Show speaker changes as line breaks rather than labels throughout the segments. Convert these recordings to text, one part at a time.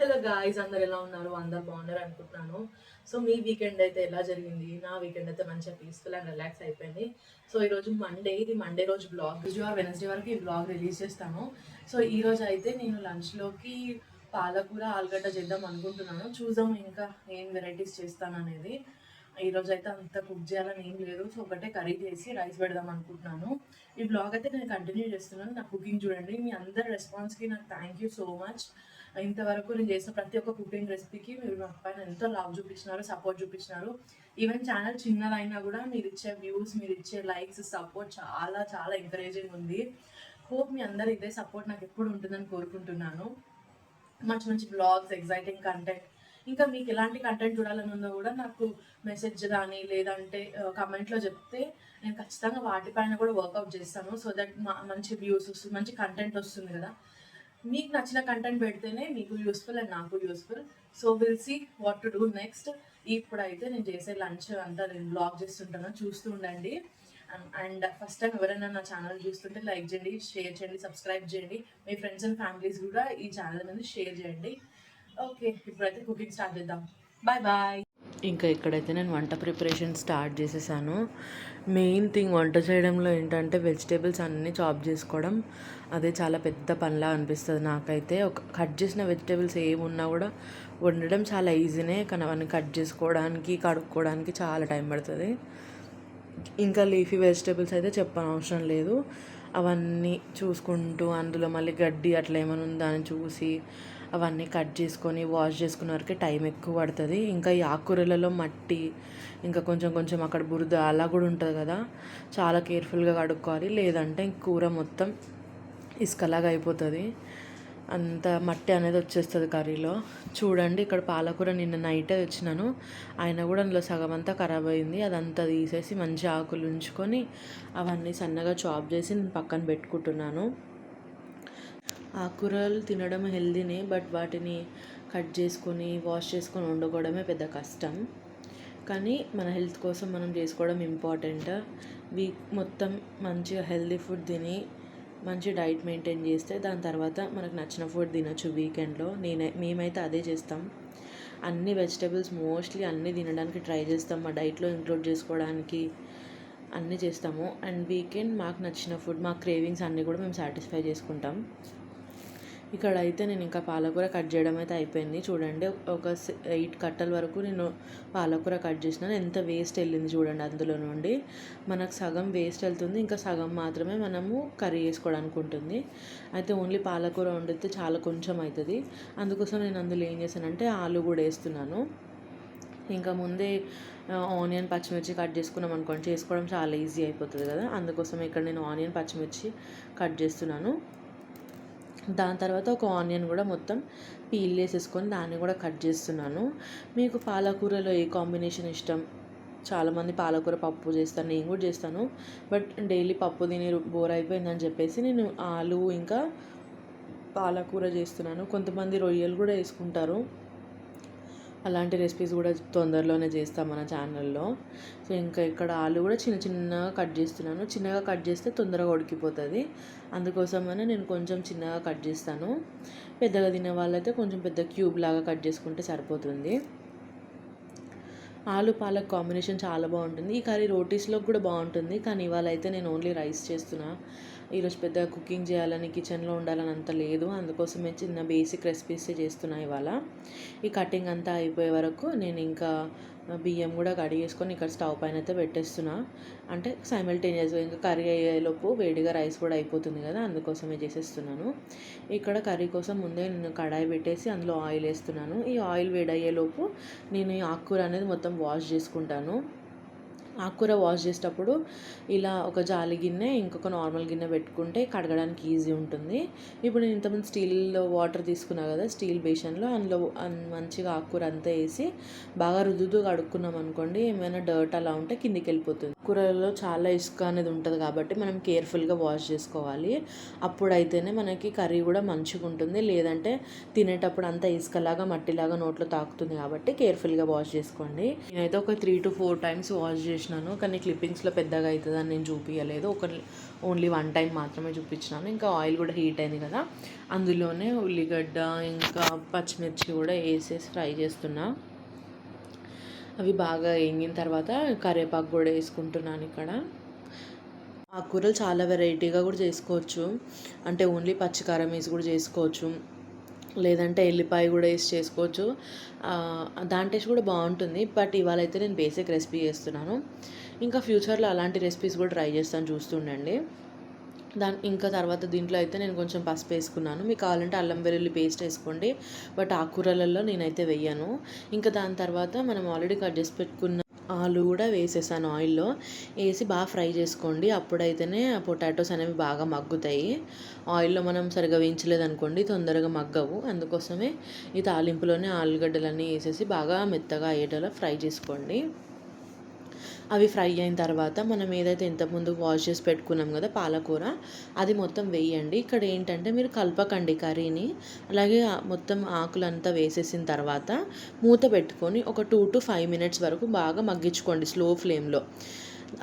Hello guys, అందరు ఎలా ఉన్నారు? అందరు బాగున్నారు అనుకుంటున్నాను. సో మీ వీకెండ్ అయితే ఎలా జరిగింది? నా వీకెండ్ అయితే మంచిగా పీస్ఫుల్ అండ్ రిలాక్స్ అయిపోయింది. సో ఈరోజు మండే, ఇది మండే రోజు బ్లాగ్. ట్యూస్డే వెనస్డే వరకు ఈ బ్లాగ్ రిలీజ్ చేస్తాను. సో ఈ రోజు అయితే నేను లంచ్లోకి పాలకూర ఆలుగడ్డ చేద్దాం అనుకుంటున్నాను. చూద్దాం ఇంకా ఏం వెరైటీస్ చేస్తాను అనేది. ఈరోజు అయితే అంత కుక్ చేయాలని ఏం లేదు. సో ఒకటే కర్రీ చేసి రైస్ పెడదాం అనుకుంటున్నాను. ఈ బ్లాగ్ అయితే నేను కంటిన్యూ చేస్తున్నాను. నా కుకింగ్ చూడండి. మీ అందరి రెస్పాన్స్కి నాకు థ్యాంక్ యూ సో మచ్. ఇంతవరకు నేను చేసిన ప్రతి ఒక్క కుకింగ్ రెసిపీకి మీరు నా పైన ఎంతో లవ్ చూపించినారు, సపోర్ట్ చూపించినారు. ఈవెన్ ఛానల్ చిన్నదైనా కూడా మీరు ఇచ్చే వ్యూస్, మీరు ఇచ్చే లైక్స్, సపోర్ట్ చాలా చాలా ఎంకరేజింగ్ ఉంది. హోప్ మీ అందరు ఇదే సపోర్ట్ నాకు ఎప్పుడు ఉంటుందని కోరుకుంటున్నాను. మంచి మంచి బ్లాగ్స్, ఎగ్జైటింగ్ కంటెంట్, ఇంకా మీకు ఎలాంటి కంటెంట్ చూడాలని ఉందో కూడా నాకు మెసేజ్ కానీ లేదంటే కమెంట్లో చెప్తే నేను ఖచ్చితంగా వాటిపైన కూడా వర్కౌట్ చేస్తాను. సో దట్ మంచి వ్యూస్ వస్తుంది, మంచి కంటెంట్ వస్తుంది కదా. మీకు నచ్చిన కంటెంట్ పెడితేనే మీకు యూస్ఫుల్ అండ్ నాకు useful. So will see what to do next. ఇప్పుడైతే నేను చేసే లంచ్ అంతా నేను బ్లాగ్ చేస్తుంటాను, చూస్తూ ఉండండి. అండ్ ఫస్ట్ టైం ఎవరైనా నా ఛానల్ చూస్తుంటే లైక్ చేయండి, షేర్ చేయండి, సబ్స్క్రైబ్ చేయండి. మీ ఫ్రెండ్స్ అండ్ ఫ్యామిలీస్ కూడా ఈ ఛానల్ అనేది షేర్ చేయండి. ఓకే, ఇప్పుడైతే కుకింగ్ స్టార్ట్ చేద్దాం. Bye bye. ఇంకా ఇక్కడైతే నేను వంట ప్రిపరేషన్ స్టార్ట్ చేసేసాను. మెయిన్ థింగ్ వంట చేయడంలో ఏంటంటే వెజిటేబుల్స్ అన్నీ చాప్ చేసుకోవడం. అదే చాలా పెద్ద పనిలా అనిపిస్తుంది నాకైతే. ఒక కట్ చేసిన వెజిటేబుల్స్ ఏమున్నా కూడా వండడం చాలా ఈజీనే, కానీ అవన్నీ కట్ చేసుకోవడానికి, కడుక్కోవడానికి చాలా టైం పడుతుంది. ఇంకా లీఫీ వెజిటేబుల్స్ అయితే చెప్పనవసరం లేదు. అవన్నీ చూసుకుంటూ అందులో మళ్ళీ గడ్డి అట్లా ఏమైనా ఉందా అని చూసి అవన్నీ కట్ చేసుకొని వాష్ చేసుకునే వరకు టైం ఎక్కువ పడుతుంది. ఇంకా ఈ ఆకుకూరలలో మట్టి, ఇంకా కొంచెం కొంచెం అక్కడ బురద అలా కూడా ఉంటుంది కదా, చాలా కేర్ఫుల్గా కడుక్కోవాలి. లేదంటే కూర మొత్తం ఇసుకలాగా అయిపోతుంది, అంత మట్టి అనేది వచ్చేస్తుంది కర్రీలో. చూడండి, ఇక్కడ పాలకూర నిన్న నైటే తెచ్చినాను, అయినా కూడా అందులో సగం అంతా ఖరాబ్ అయింది. అదంతా తీసేసి మంచి ఆకులు ఉంచుకొని అవన్నీ సన్నగా చాప్ చేసి నేను పక్కన పెట్టుకుంటున్నాను. ఆకుకూరలు తినడం హెల్దీనే, బట్ వాటిని కట్ చేసుకొని వాష్ చేసుకొని వండుకోవడమే పెద్ద కష్టం. కానీ మన హెల్త్ కోసం మనం చేసుకోవడం ఇంపార్టెంట్. వీక్ మొత్తం మంచిగా హెల్దీ ఫుడ్ తిని మంచి డైట్ మెయింటైన్ చేస్తే దాని తర్వాత మనకు నచ్చిన ఫుడ్ తినొచ్చు వీకెండ్లో. మేమైతే అదే చేస్తాం. అన్ని వెజిటేబుల్స్ మోస్ట్లీ అన్నీ తినడానికి ట్రై చేస్తాం, మా డైట్లో ఇంక్లూడ్ చేసుకోవడానికి అన్నీ చేస్తాము. అండ్ వీకెండ్ మాకు నచ్చిన ఫుడ్, మా క్రేవింగ్స్ అన్నీ కూడా మేము సాటిస్ఫై చేసుకుంటాం. ఇక్కడ అయితే నేను ఇంకా పాలకూర కట్ చేయడం అయితే అయిపోయింది. చూడండి, ఒక 8 కట్టల వరకు నేను పాలకూర కట్ చేసినాను. ఎంత వేస్ట్ వెళ్ళింది చూడండి. అందులో నుండి మనకు సగం వేస్ట్ వెళ్తుంది, ఇంకా సగం మాత్రమే మనము కర్రీ చేసుకోవడానికి ఉంటుంది. అయితే ఓన్లీ పాలకూర వండితే చాలా కొంచెం అవుతుంది. అందుకోసం నేను అందులో ఏం చేశానంటే ఆలు కూడా వేస్తున్నాను. ఇంకా ముందే ఆనియన్, పచ్చిమిర్చి కట్ చేసుకున్నాం అనుకోండి, చేసుకోవడం చాలా ఈజీ అయిపోతుంది కదా. అందుకోసం ఇక్కడ నేను ఆనియన్, పచ్చిమిర్చి కట్ చేస్తున్నాను. దాని తర్వాత ఒక ఆనియన్ కూడా మొత్తం పీల్ చేసేసుకొని దాన్ని కూడా కట్ చేస్తున్నాను. మీకు పాలకూరలో ఏ కాంబినేషన్ ఇష్టం? చాలామంది పాలకూర పప్పు చేస్తారు, నేను కూడా చేస్తాను. బట్ డైలీ పప్పు తిని బోర్ అయిపోయిందని చెప్పేసి నేను ఆలు ఇంకా పాలకూర చేస్తున్నాను. కొంతమంది రొయ్యలు కూడా వేసుకుంటారు. అలాంటి రెసిపీస్ కూడా తొందరలోనే చేస్తాం మన ఛానల్లో. సో ఇంకా ఇక్కడ ఆలు కూడా చిన్న చిన్నగా కట్ చేస్తున్నాను. చిన్నగా కట్ చేస్తే తొందరగా ఉడికిపోతుంది, అందుకోసమనే నేను కొంచెం చిన్నగా కట్ చేస్తాను. పెద్దగా తినే వాళ్ళైతే కొంచెం పెద్ద క్యూబ్ లాగా కట్ చేసుకుంటే సరిపోతుంది. ఆలు పాలక్ కాంబినేషన్ చాలా బాగుంటుంది. ఈ కర్రీ రోటీస్లో కూడా బాగుంటుంది, కానీ ఇవాళ అయితే నేను ఓన్లీ రైస్ చేస్తున్నా. ఈరోజు పెద్దగా కుకింగ్ చేయాలని, కిచెన్లో ఉండాలని అంత లేదు, అందుకోసమే చిన్న బేసిక్ రెసిపీస్ చేస్తున్నా ఇవాళ. ఈ కటింగ్ అంతా అయిపోయే వరకు నేను ఇంకా బియ్యం కూడా కడిగేసుకొని ఇక్కడ స్టవ్ పైన అయితే పెట్టేస్తున్నా. అంటే సైమల్టేనియస్గా ఇంకా కర్రీ అయ్యేలోపు వేడిగా రైస్ కూడా అయిపోతుంది కదా, అందుకోసమే చేసేస్తున్నాను. ఇక్కడ కర్రీ కోసం ముందే నేను కడాయి పెట్టేసి అందులో ఆయిల్ వేస్తున్నాను. ఈ ఆయిల్ వేడయ్యేలోపు నేను ఈ ఆకుకూర అనేది మొత్తం వాష్ చేసుకుంటాను. ఆకుకూర వాష్ చేసేటప్పుడు ఇలా ఒక జాలి గిన్నె, ఇంకొక నార్మల్ గిన్నె పెట్టుకుంటే కడగడానికి ఈజీ ఉంటుంది. ఇప్పుడు నేను ఇంతకుముందు స్టీల్లో వాటర్ తీసుకున్నా కదా, స్టీల్ బేషన్లో, అందులో మంచిగా ఆకుకూర అంతా వేసి బాగా రుద్దుతూ కడుక్కున్నాం అనుకోండి, ఏమైనా డర్ట్ అలా ఉంటే కిందికి వెళ్ళిపోతుంది. కూరలలో చాలా ఇసుక అనేది ఉంటుంది కాబట్టి మనం కేర్ఫుల్గా వాష్ చేసుకోవాలి. అప్పుడైతేనే మనకి కర్రీ కూడా మంచిగా ఉంటుంది. లేదంటే తినేటప్పుడు అంతా ఇసుకలాగా, మట్టిలాగా నోట్లో తాకుతుంది. కాబట్టి కేర్ఫుల్గా వాష్ చేసుకోండి. నేనైతే ఒక 3 to 4 times వాష్ చేసిన చూపించినాను, కానీ క్లిప్పింగ్స్లో పెద్దగా అవుతుందని నేను చూపించలేదు. ఓన్లీ వన్ టైం మాత్రమే చూపించినాను. ఇంకా ఆయిల్ కూడా హీట్ అయింది కదా, అందులోనే ఉల్లిగడ్డ ఇంకా పచ్చిమిర్చి కూడా వేసేసి ఫ్రై చేస్తున్నా. అవి బాగా వేగిన తర్వాత కరివేపాకు కూడా వేసుకుంటున్నాను. ఇక్కడ ఆకుకూరలు చాలా వెరైటీగా కూడా చేసుకోవచ్చు. అంటే ఓన్లీ పచ్చికారం వేసి కూడా చేసుకోవచ్చు, లేదంటే ఎల్లిపాయ కూడా వేసి చేసుకోవచ్చు. దాని టేస్ట్ కూడా బాగుంటుంది. బట్ ఇవాళ అయితే నేను బేసిక్ రెసిపీ చేస్తున్నాను. ఇంకా ఫ్యూచర్లో అలాంటి రెసిపీస్ కూడా ట్రై చేస్తాను, చూస్తుండండి. ఇంకా తర్వాత దీంట్లో అయితే నేను కొంచెం పసుపు వేసుకున్నాను. మీకు కావాలంటే అల్లం వెల్లుల్లి పేస్ట్ వేసుకోండి, బట్ ఆకుకూరలలో నేనైతే వేయను. ఇంకా దాని తర్వాత మనం ఆల్రెడీ కట్ చేసి పెట్టుకున్న ఆలు కూడా వేసేసాను. ఆయిల్లో వేసి బాగా ఫ్రై చేసుకోండి. అప్పుడైతేనే పొటాటోస్ అనేవి బాగా మగ్గుతాయి. ఆయిల్లో మనం సరిగా వేయించలేదు అనుకోండి, తొందరగా మగ్గవు. అందుకోసమే ఈ తాలింపులోనే ఆలుగడ్డలన్నీ వేసేసి బాగా మెత్తగా అయ్యేటలా ఫ్రై చేసుకోండి. అవి ఫ్రై అయిన తర్వాత మనం ఏదైతే ఇంతకుముందు వాష్ చేసి పెట్టుకున్నాం కదా పాలకూర, అది మొత్తం వేయండి. ఇక్కడ ఏంటంటే మీరు కలపకండి కర్రీని. అలాగే మొత్తం ఆకులంతా వేసేసిన తర్వాత మూత పెట్టుకొని ఒక 2 to 5 minutes వరకు బాగా మగ్గించుకోండి స్లో ఫ్లేమ్లో.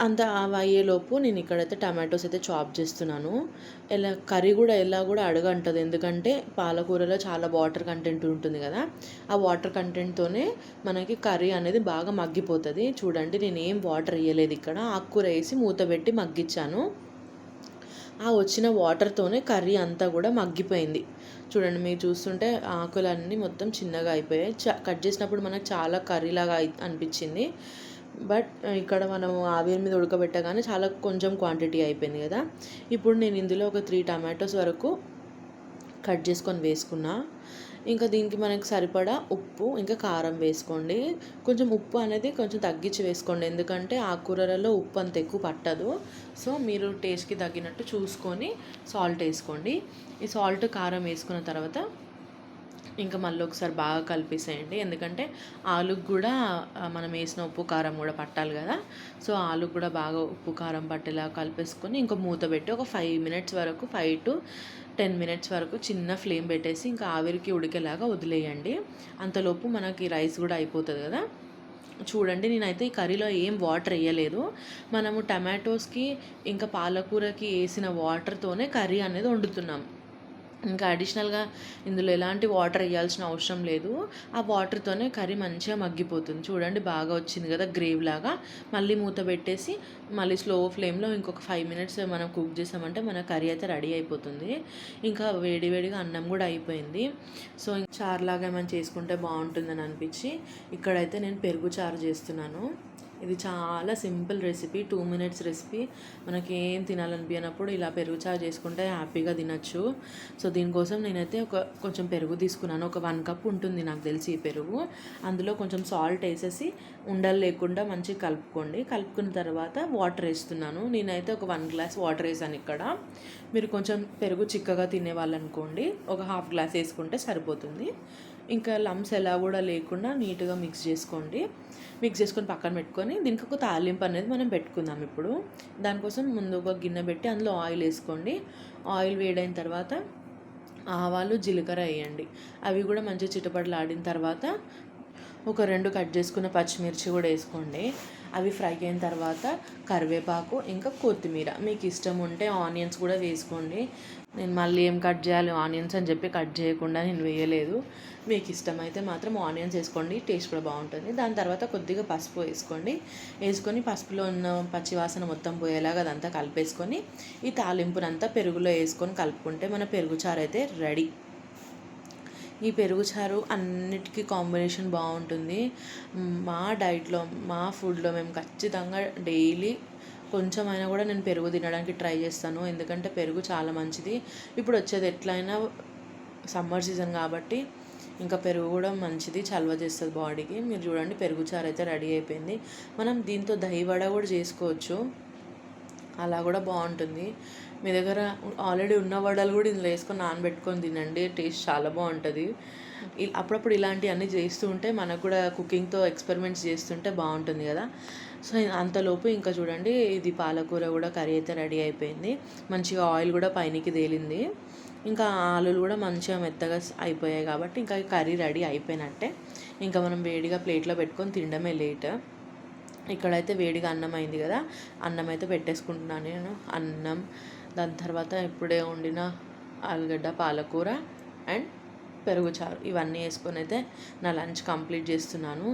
అంత అయ్యేలోపు నేను ఇక్కడైతే టమాటోస్ అయితే చాప్ చేస్తున్నాను. కర్రీ కూడా అడగంటది, ఎందుకంటే పాలకూరలో చాలా వాటర్ కంటెంట్ ఉంటుంది కదా, ఆ వాటర్ కంటెంట్తోనే మనకి కర్రీ అనేది బాగా మగ్గిపోతుంది. చూడండి, నేను ఏం వాటర్ వేయలేదు, ఇక్కడ ఆకుకూర వేసి మూత పెట్టి మగ్గించాను. ఆ వచ్చిన వాటర్తోనే కర్రీ అంతా కూడా మగ్గిపోయింది. చూడండి, మీరు చూస్తుంటే ఆకులన్నీ మొత్తం చిన్నగా అయిపోయాయి. కట్ చేసినప్పుడు మనకు చాలా కర్రీలాగా అనిపించింది. బట్ ఇక్కడ మనం ఆవిరి మీద ఉడకబెట్టగానే చాలా కొంచెం క్వాంటిటీ అయిపోయింది కదా. ఇప్పుడు నేను ఇందులో ఒక 3 టమాటోస్ వరకు కట్ చేసుకొని వేసుకున్నా. ఇంకా దీనికి మనకు సరిపడా ఉప్పు ఇంకా కారం వేసుకోండి. కొంచెం ఉప్పు అనేది కొంచెం తగ్గించి వేసుకోండి, ఎందుకంటే ఆకుకూరలలో ఉప్పు అంత ఎక్కువ పట్టదు. సో మీరు టేస్ట్కి తగ్గినట్టు చూసుకొని సాల్ట్ వేసుకోండి. ఈ సాల్ట్ కారం వేసుకున్న తర్వాత ఇంకా మళ్ళీ ఒకసారి బాగా కలిపేసేయండి, ఎందుకంటే ఆలుకు కూడా మనం వేసిన ఉప్పు కారం కూడా పట్టాలి కదా. సో ఆలుకు కూడా బాగా ఉప్పు కారం పట్టేలా కలిపేసుకొని ఇంకా మూత పెట్టి ఒక 5 minutes వరకు, 5 to 10 minutes వరకు చిన్న ఫ్లేమ్ పెట్టేసి ఇంకా ఆవిరికి ఉడికేలాగా వదిలేయండి. అంతలోపు మనకి రైస్ కూడా అయిపోతుంది కదా. చూడండి, నేనైతే ఈ కర్రీలో ఏం వాటర్ వేయలేదు. మనము టమాటోస్కి ఇంకా పాలకూరకి వేసిన వాటర్తోనే కర్రీ అనేది వండుతున్నాం. ఇంకా అడిషనల్గా ఇందులో ఎలాంటి వాటర్ వేయాల్సిన అవసరం లేదు. ఆ వాటర్తోనే కర్రీ మంచిగా మగ్గిపోతుంది. చూడండి, బాగా వచ్చింది కదా గ్రేవ్ లాగా. మళ్ళీ మూత పెట్టేసి మళ్ళీ స్లో ఫ్లేమ్లో ఇంకొక 5 minutes మనం కుక్ చేసామంటే మన కర్రీ అయితే రెడీ అయిపోతుంది. ఇంకా వేడివేడిగా అన్నం కూడా అయిపోయింది. సో చారులాగా ఏమైనా చేసుకుంటే బాగుంటుందని అనిపించి ఇక్కడైతే నేను పెరుగు చారు చేస్తున్నాను. ఇది చాలా సింపుల్ రెసిపీ, 2 minutes రెసిపీ. మనకి ఏం తినాలనిపించినప్పుడు ఇలా పెరుగు చారు చేసుకుంటే హ్యాపీగా తినచ్చు. సో దీనికోసం నేనైతే కొంచెం పెరుగు తీసుకున్నాను. ఒక 1 cup ఉంటుంది నాకు తెలిసి ఈ పెరుగు. అందులో కొంచెం సాల్ట్ వేసేసి ఉండలు లేకుండా మంచిగా కలుపుకోండి. కలుపుకున్న తర్వాత వాటర్ వేస్తున్నాను. నేనైతే ఒక 1 glass వాటర్ వేసాను ఇక్కడ. మీరు కొంచెం పెరుగు చిక్కగా తినేవాళ్ళనుకోండి ఒక 1/2 glass వేసుకుంటే సరిపోతుంది. ఇంకా లమ్స్ ఎలా కూడా లేకుండా నీట్గా మిక్స్ చేసుకోండి. మిక్స్ చేసుకొని పక్కన పెట్టుకొని దీనికి ఒక తాలింపు అనేది మనం పెట్టుకుందాం. ఇప్పుడు దానికోసం ముందు ఒక గిన్నె పెట్టి అందులో ఆయిల్ వేసుకోండి. ఆయిల్ వేడైన తర్వాత ఆవాలు జీలకర్ర వేయండి. అవి కూడా మంచిగా చిటపటలాడిన తర్వాత ఒక 2 కట్ చేసుకున్న పచ్చిమిర్చి కూడా వేసుకోండి. అవి ఫ్రై అయిన తర్వాత కరివేపాకు ఇంకా కొత్తిమీర, మీకు ఇష్టం ఉంటే ఆనియన్స్ కూడా వేసుకోండి. నేను మళ్ళీ ఏం కట్ చేయాలి ఆనియన్స్ అని చెప్పి కట్ చేయకుండా నేను వేయలేదు. మీకు ఇష్టమైతే మాత్రం ఆనియన్స్ వేసుకోండి, టేస్ట్ కూడా బాగుంటుంది. దాని తర్వాత కొద్దిగా పసుపు వేసుకొని పసుపులో ఉన్న పచ్చివాసన మొత్తం పోయేలాగా అదంతా కలిపేసుకొని ఈ తాలింపునంతా పెరుగులో వేసుకొని కలుపుకుంటే మన పెరుగు చారు అయితే రెడీ. ఈ పెరుగు చారు అన్నిటికీ కాంబినేషన్ బాగుంటుంది. మా డైట్లో, మా ఫుడ్లో మేము ఖచ్చితంగా డైలీ కొంచెమైనా కూడా నేను పెరుగు తినడానికి ట్రై చేస్తాను, ఎందుకంటే పెరుగు చాలా మంచిది. ఇప్పుడు వచ్చేది ఎట్లయినా సమ్మర్ సీజన్ కాబట్టి ఇంకా పెరుగు కూడా మంచిది, చలవ చేస్తుంది బాడీకి. మీరు చూడండి, పెరుగు చారు అయితే రెడీ అయిపోయింది. మనం దీంతో దహి వడ కూడా చేసుకోవచ్చు, అలా కూడా బాగుంటుంది. మీ దగ్గర ఆల్రెడీ ఉన్న వడలు కూడా ఇందులో వేసుకొని నానబెట్టుకొని తినండి, టేస్ట్ చాలా బాగుంటుంది. అప్పుడప్పుడు ఇలాంటివన్నీ చేస్తూ ఉంటే మనకు కూడా కుకింగ్తో ఎక్స్పెరిమెంట్స్ చేస్తుంటే బాగుంటుంది కదా. సో అంతలోపు ఇంకా చూడండి, ఇది పాలకూర కూడా కర్రీ అయితే రెడీ అయిపోయింది. మంచిగా ఆయిల్ కూడా పైనకి తేలింది. ఇంకా ఆలులు కూడా మంచిగా మెత్తగా అయిపోయాయి కాబట్టి ఇంకా కర్రీ రెడీ అయిపోయినట్టే. ఇంకా మనం వేడిగా ప్లేట్లో పెట్టుకొని తినడమే లేట్. ఇక్కడైతే వేడిగా అన్నం అయింది కదా, అన్నం అయితే పెట్టేసుకుంటున్నాను నేను. అన్నం, దాని తర్వాత ఇప్పుడే వండిన ఆలుగడ్డ పాలకూర అండ్ పెరుగు చారు ఇవన్నీ వేసుకొని అయితే నా లంచ్ కంప్లీట్ చేస్తున్నాను.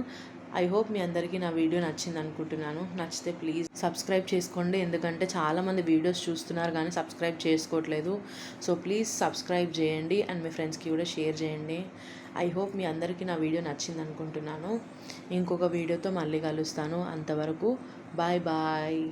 ఐ హోప్ మీ అందరికీ నా వీడియో నచ్చింది అనుకుంటున్నాను. నచ్చితే ప్లీజ్ సబ్స్క్రైబ్ చేసుకోండి, ఎందుకంటే చాలామంది వీడియోస్ చూస్తున్నారు కానీ సబ్స్క్రైబ్ చేసుకోవట్లేదు. సో ప్లీజ్ సబ్స్క్రైబ్ చేయండి అండ్ మీ ఫ్రెండ్స్కి కూడా షేర్ చేయండి. ఐ హోప్ మీ అందరికీ నా వీడియో నచ్చింది అనుకుంటున్నాను. ఇంకొక వీడియోతో మళ్ళీ కలుస్తాను. అంతవరకు బాయ్ బాయ్.